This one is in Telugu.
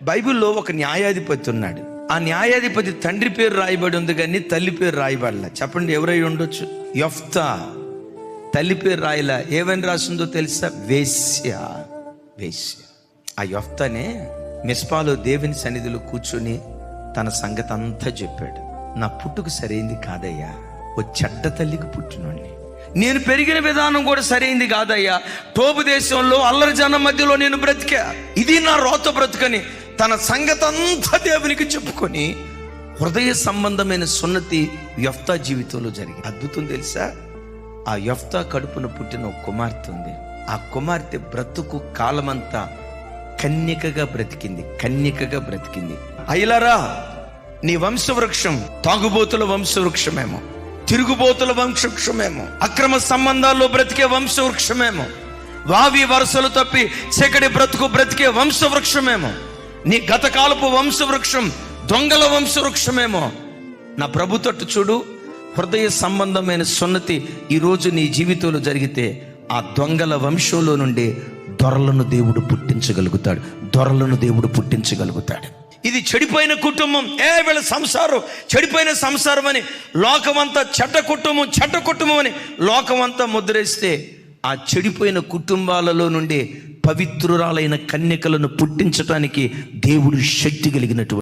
బైబిల్లో ఒక న్యాయాధిపతి ఉన్నాడు. ఆ న్యాయాధిపతి తండ్రి పేరు రాయబడి ఉంది కానీ తల్లి పేరు రాయబడలే. చెప్పండి ఎవరై ఉండొచ్చు? యెఫ్తా. తల్లి పేరు రాయలా. ఏమని రాసిందో తెలుసా? వేశ్య. వేశ్య. ఆ యెఫ్తానే మిస్పాలో దేవుని సన్నిధిలో కూర్చొని తన సంగతి అంతా చెప్పాడు. నా పుట్టుకు సరైంది కాదయ్యా, ఓ చెడ్డ తల్లికి పుట్టినోడిని. నేను పెరిగిన విధానం కూడా సరైంది కాదయ్యా, టోబు దేశంలో అల్లరి జనం మధ్యలో నేను బ్రతికా, ఇది నా రోత బ్రతుకని తన సంగతి అంతా దేవునికి చెప్పుకొని హృదయ సంబంధమైన సున్నతి యెఫ్తా జీవితంలో జరిగింది. అద్భుతం తెలుసా? ఆ యెఫ్తా కడుపున పుట్టిన ఒక కుమార్తె ఉంది. ఆ కుమార్తె బ్రతుకు కాలమంతా కన్యకగా బ్రతికింది. కన్యకగా బ్రతికింది. అయ్యలారా, నీ వంశవృక్షం తాగుబోతుల వంశవృక్షమేమో, తిరుగుబోతుల వంశవృక్షమేమో, అక్రమ సంబంధాల్లో బ్రతికే వంశవృక్షమేమో, వావి వరుసలు తప్పి చీకటి బ్రతుకు బ్రతికే వంశవృక్షమేమో, నీ గతకాలపు వంశవృక్షం దొంగల వంశవృక్షమేమో. నా ప్రభు తట్టు చూడు. హృదయ సంబంధమైన సున్నతి ఈరోజు నీ జీవితంలో జరిగితే ఆ దొంగల వంశంలో నుండి దొరలను దేవుడు పుట్టించగలుగుతాడు. దొరలను దేవుడు పుట్టించగలుగుతాడు. ఇది చెడిపోయిన కుటుంబం, వీళ్ళ సంసారం చెడిపోయిన సంసారం అని లోకమంతా చెడ్డ కుటుంబం అని లోకమంతా ముద్రేస్తే ఆ చెడిపోయిన కుటుంబాలలో నుండి పవిత్రురాలైన కన్యకలను పుట్టించటానికి దేవుడు శక్తి కలిగినటువంటి